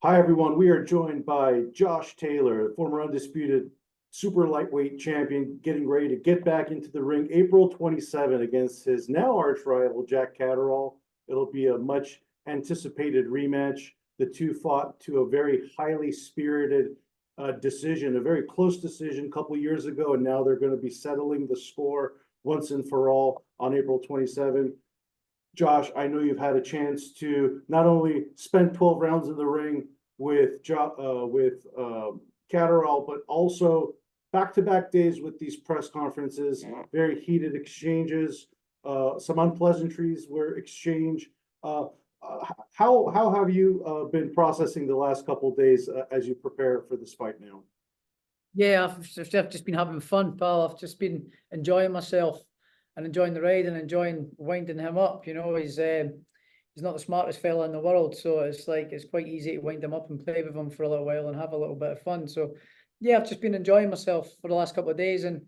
Hi, everyone. We are joined by Josh Taylor, former Undisputed super lightweight champion, getting ready to get back into the ring April 27 against his now arch rival, Jack Catterall. It'll be a much anticipated rematch. The two fought to a very highly spirited decision, a very close decision a couple years ago, and now they're going to be settling the score once and for all on April 27. Josh, I know you've had a chance to not only spend 12 rounds in the ring with Catterall, but also back-to-back days with these press conferences, very heated exchanges, some unpleasantries were exchanged. How have you been processing the last couple of days as you prepare for this fight now? Yeah, I've just been having fun, pal. I've just been enjoying myself and enjoying the ride and enjoying winding him up. You know, he's not the smartest fella in the world, so it's quite easy to wind him up and play with him for a little while and have a little bit of fun. So yeah, I've just been enjoying myself for the last couple of days, and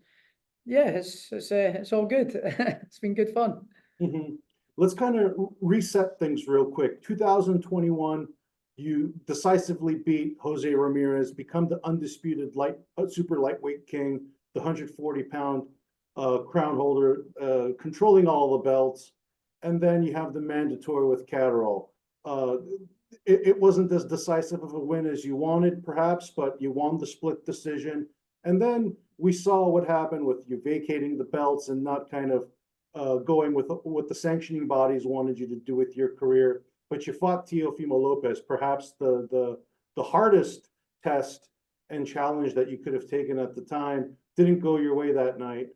yeah, it's all good. It's been good fun. Mm-hmm. Let's kind of reset things real quick. 2021, you decisively beat Jose Ramirez, become the undisputed super lightweight king, the 140-pound crown holder, controlling all the belts, and then you have the mandatory with Catterall. It wasn't as decisive of a win as you wanted, perhaps, but you won the split decision. And then we saw what happened with you vacating the belts and not kind of going with what the sanctioning bodies wanted you to do with your career. But you fought Teofimo Lopez, perhaps the hardest test and challenge that you could have taken at the time. Didn't go your way that night.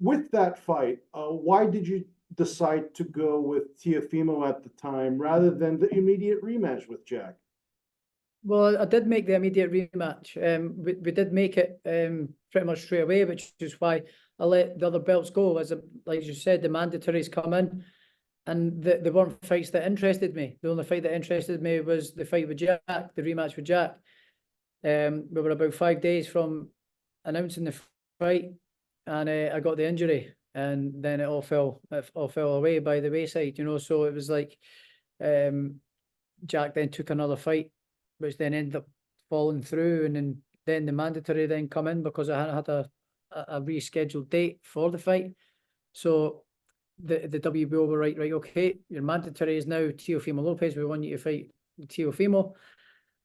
With that fight, why did you decide to go with Teofimo at the time rather than the immediate rematch with Jack? Well, I did make the immediate rematch. We did make it pretty much straight away, which is why I let the other belts go. Like you said, the mandatories come in, and they weren't fights that interested me. The only fight that interested me was the fight with Jack, the rematch with Jack. We were about 5 days from announcing the fight, and I got the injury, and then it all fell away by the wayside. You know, so it was like Jack then took another fight, which then ended up falling through, and then the mandatory then come in because I had a rescheduled date for the fight. So the WBO were right, okay, your mandatory is now Teofimo Lopez. We want you to fight Teofimo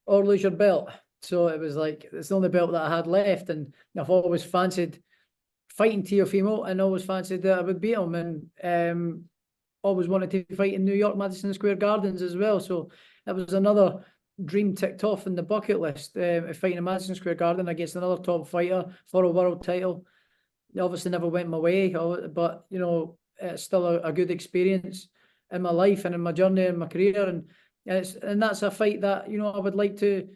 or lose your belt. So it was like, it's the only belt that I had left, and I've always fancied fighting Teofimo and always fancied that I would beat him, and always wanted to fight in New York, Madison Square Gardens as well. So it was another dream ticked off in the bucket list, fighting in Madison Square Garden against another top fighter for a world title. It obviously never went my way, but you know, it's still a good experience in my life and in my journey and my career, and that's a fight that, you know, I would like to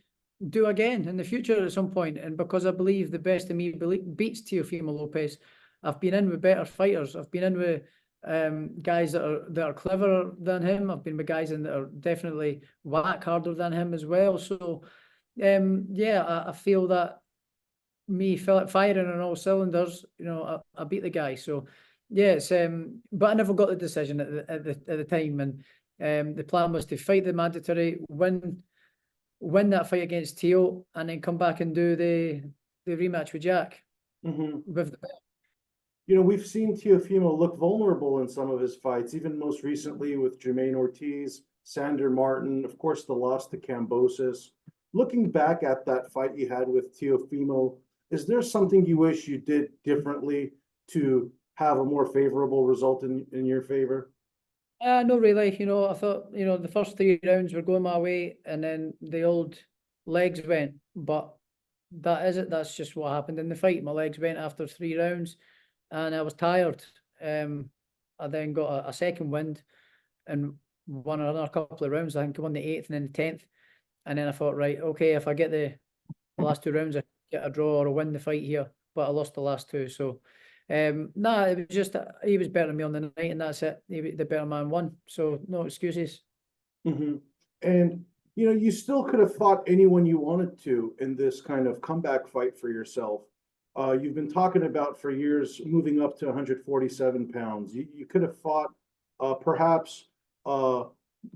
do again in the future at some point. And because I believe the best of me beats Teofimo Lopez, I've been in with better fighters. I've been in with guys that are cleverer than him. I've been with guys that are definitely whack harder than him as well. So yeah, I feel that me firing on all cylinders, you know, I beat the guy. So yeah, but I never got the decision at the time, and the plan was to fight the mandatory, win that fight against Teo, and then come back and do the rematch with Jack. With the belt. You know, we've seen Teofimo look vulnerable in some of his fights, even most recently with Jermaine Ortiz, Sander Martin, of course, the loss to Kambosos. Looking back at that fight you had with Teofimo, is there something you wish you did differently to have a more favorable result in your favor? No, really. You know, I thought, you know, the first 3 rounds were going my way, and then the old legs went. But that is it. That's just what happened in the fight. My legs went after 3 rounds, and I was tired. I then got a second wind and won another couple of rounds. I think I won the 8th and then the 10th. And then I thought, right, okay, if I get the last 2 rounds, I get a draw or a win the fight here. But I lost the last 2. So, nah, it was just, he was better than me on the night, and that's it. The better man won. So, no excuses. And, you know, you still could have fought anyone you wanted to in this kind of comeback fight for yourself. You've been talking about for years moving up to 147 pounds. You could have fought perhaps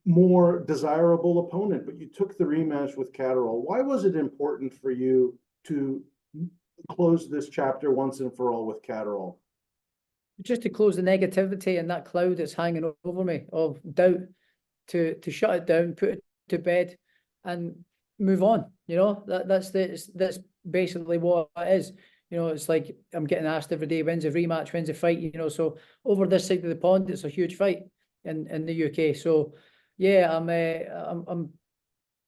more desirable opponent, but you took the rematch with Catterall. Why was it important for you to close this chapter once and for all with Catterall? Just to close the negativity and that cloud that's hanging over me of doubt, to shut it down, put it to bed, and move on. You know, that's basically what it is. You know, it's like I'm getting asked every day, when's a rematch, when's a fight, you know, so over this side of the pond, it's a huge fight in the UK. So yeah, I'm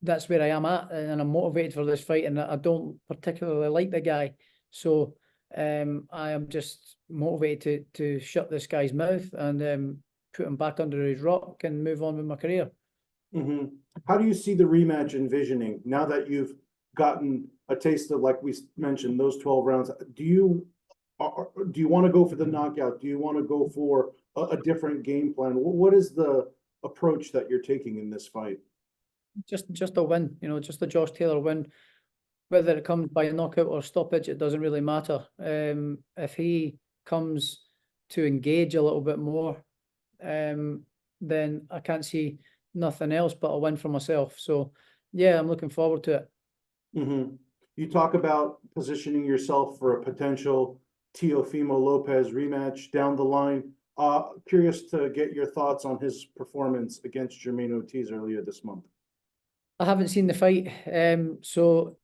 that's where I am at, and I'm motivated for this fight, and I don't particularly like the guy. So I am just motivated to shut this guy's mouth and put him back under his rock and move on with my career. Mm-hmm. How do you see the rematch envisioning now that you've gotten a taste of, like we mentioned, those 12 rounds? Do you want to go for the knockout? Do you want to go for a different game plan? What is the approach that you're taking in this fight? Just a win, you know, just a Josh Taylor win. Whether it comes by knockout or stoppage, it doesn't really matter. If he comes to engage a little bit more, then I can't see nothing else but a win for myself. So yeah, I'm looking forward to it. Mm-hmm. You talk about positioning yourself for a potential Teofimo Lopez rematch down the line. Curious to get your thoughts on his performance against Jermaine Ortiz earlier this month. I haven't seen the fight, so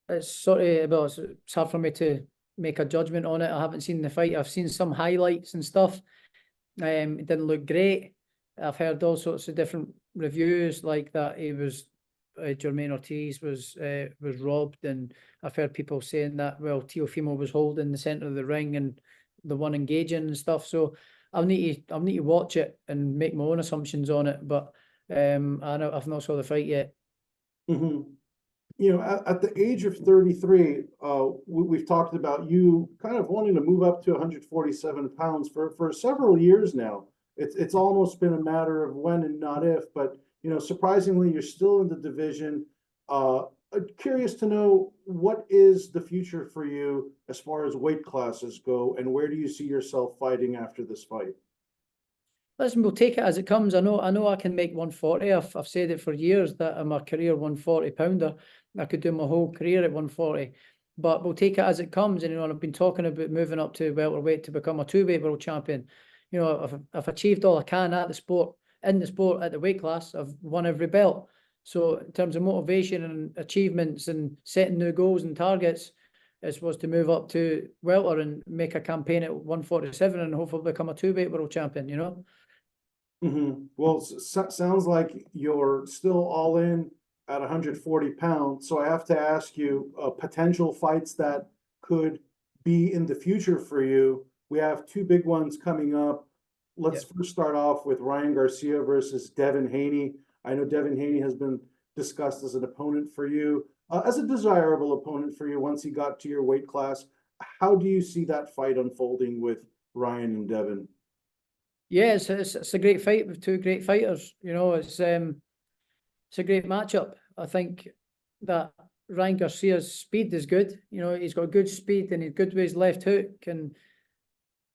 it's sort of, well, it's hard for me to make a judgment on it. I haven't seen the fight. I've seen some highlights and stuff. It didn't look great. I've heard all sorts of different reviews, like that he was Jermaine Ortiz was robbed, and I've heard people saying that, well, Teofimo was holding the center of the ring and the one engaging and stuff. So I'll need to watch it and make my own assumptions on it. But I've not saw the fight yet. Mm-hmm. You know, at the age of 33, we've talked about you kind of wanting to move up to 147 pounds for several years now. It's almost been a matter of when and not if, but you know, surprisingly, you're still in the division. Curious to know, what is the future for you as far as weight classes go, and where do you see yourself fighting after this fight? Listen, we'll take it as it comes. I know I can make 140. I've said it for years that I'm a career 140 pounder. I could do my whole career at 140, but we'll take it as it comes. And you know, I've been talking about moving up to welterweight to become a two-weight world champion. You know, I've achieved all I can at the sport, in the sport, at the weight class. I've won every belt. So in terms of motivation and achievements and setting new goals and targets, it was to move up to welter and make a campaign at 147 and hopefully become a two-weight world champion, you know? Mm-hmm. Well, sounds like you're still all in at 140 pounds. So I have to ask you, potential fights that could be in the future for you. We have two big ones coming up. Let's first start off with Ryan Garcia versus Devin Haney. I know Devin Haney has been discussed as an opponent for you, as a desirable opponent for you once he got to your weight class. How do you see that fight unfolding with Ryan and Devin? Yeah, it's a great fight with two great fighters. You know, it's a great matchup. I think that Ryan Garcia's speed is good. You know, he's got good speed and he's good with his left hook and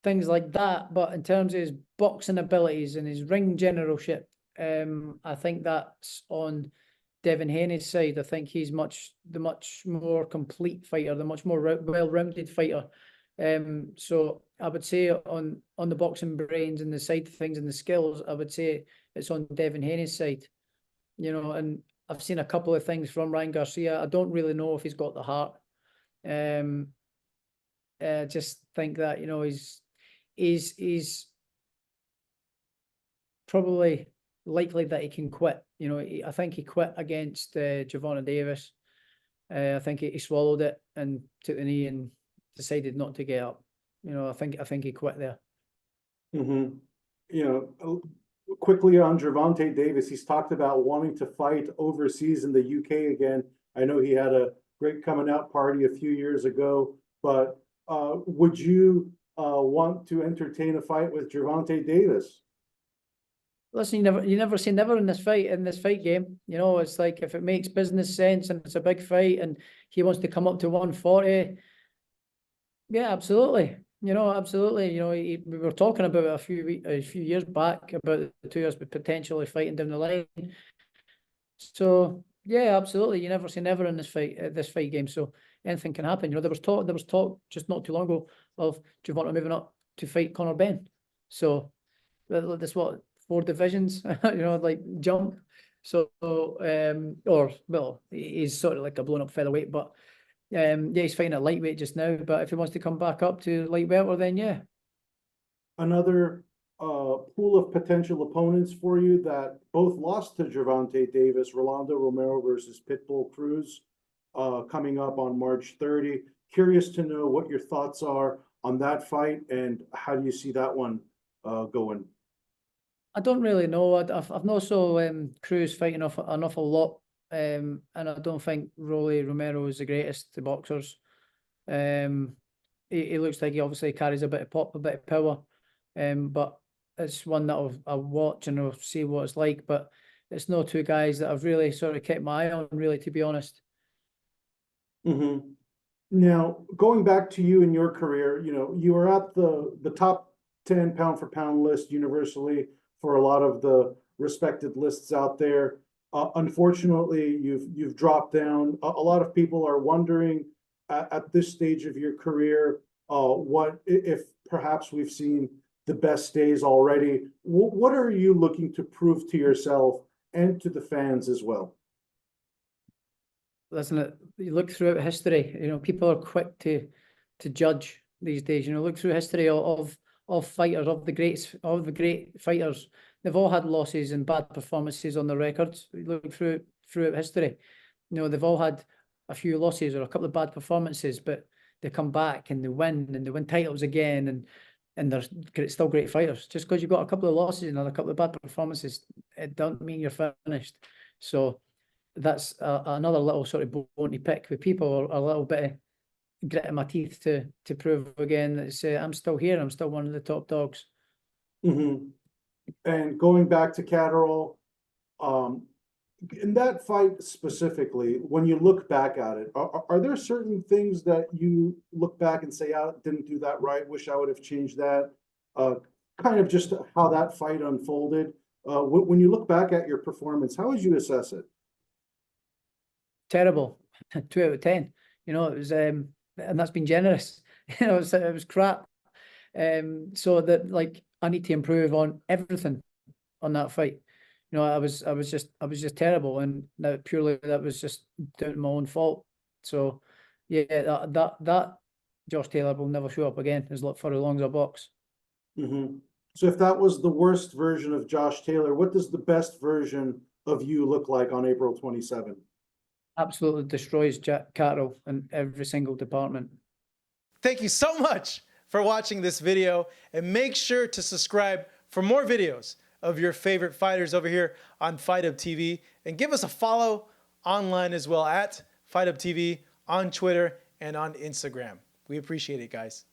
things like that. But in terms of his boxing abilities and his ring generalship, I think that's on Devin Haney's side. I think he's the much more complete fighter, the much more well-rounded fighter. So I would say on the boxing brains and the side of things and the skills, I would say it's on Devin Haney's side. You know, and I've seen a couple of things from Ryan Garcia. I don't really know if he's got the heart. Just think that, you know, he's probably likely that he can quit. You know, I think he quit against Gervonta Davis. I think he swallowed it and took the knee and decided not to get up. You know, I think he quit there. Mm-hmm. You know, quickly on Gervonta Davis, he's talked about wanting to fight overseas in the UK again. I know he had a great coming out party a few years ago, but would you want to entertain a fight with Gervonta Davis? Listen, you never say never in this fight game. You know, it's like if it makes business sense and it's a big fight and he wants to come up to 140, yeah, absolutely. You know, absolutely. You know, we were talking about it a few years back about the two of us potentially fighting down the line. So yeah, absolutely. You never say never in this fight game. So anything can happen. You know, there was talk just not too long ago of Gervonta moving up to fight Conor Benn. So that's what 4 divisions, you know, like jump. So or well, he's sort of like a blown up featherweight, but yeah, he's fighting at lightweight just now. But if he wants to come back up to light welter, then yeah. Another pool of potential opponents for you that both lost to Gervonta Davis, Rolando Romero versus Pitbull Cruz, coming up on March 30. Curious to know what your thoughts are on that fight and how do you see that one going? I don't really know. I've not saw Cruz fighting an awful lot, and I don't think Rolly Romero is the greatest of boxers. He looks like he obviously carries a bit of pop, a bit of power, but it's one that I'll watch and I'll see what it's like. But it's no 2 guys that I've really sort of kept my eye on, really, to be honest. Mm-hmm. Now, going back to you in your career, you know, you were at the top 10 pound for pound list universally for a lot of the respected lists out there. Unfortunately, you've dropped down. A lot of people are wondering at this stage of your career, what if perhaps we've seen the best days already. What are you looking to prove to yourself and to the fans as well? Listen, you look throughout history, you know, people are quick to judge these days. You know, look through history of fighters, of the great fighters. They've all had losses and bad performances on their records. You look throughout history. You know, they've all had a few losses or a couple of bad performances, but they come back and they win titles again, and they're still great fighters. Just because you've got a couple of losses and a couple of bad performances, it doesn't mean you're finished. So that's another little sort of bone to pick with people, or a little bit of grit in my teeth to prove again that I'm still here. I'm still one of the top dogs. Mm-hmm. And going back to Catterall, in that fight specifically, when you look back at it, are there certain things that you look back and say, "I didn't do that right. Wish I would have changed that." Kind of just how that fight unfolded. When you look back at your performance, how would you assess it? Terrible. 2 out of 10. You know, it was and that's been generous. You know, it was crap. So that, like, I need to improve on everything on that fight. You know, I was just terrible, and that was just down to my own fault. So yeah, that Josh Taylor will never show up again for as long as I box. Mm-hmm. So if that was the worst version of Josh Taylor, what does the best version of you look like on April 27th? Absolutely destroys Jack Catterall in every single department. Thank you so much for watching this video, and make sure to subscribe for more videos of your favorite fighters over here on Fight Hub TV, and give us a follow online as well at Fight Hub TV on Twitter and on Instagram. We appreciate it, guys.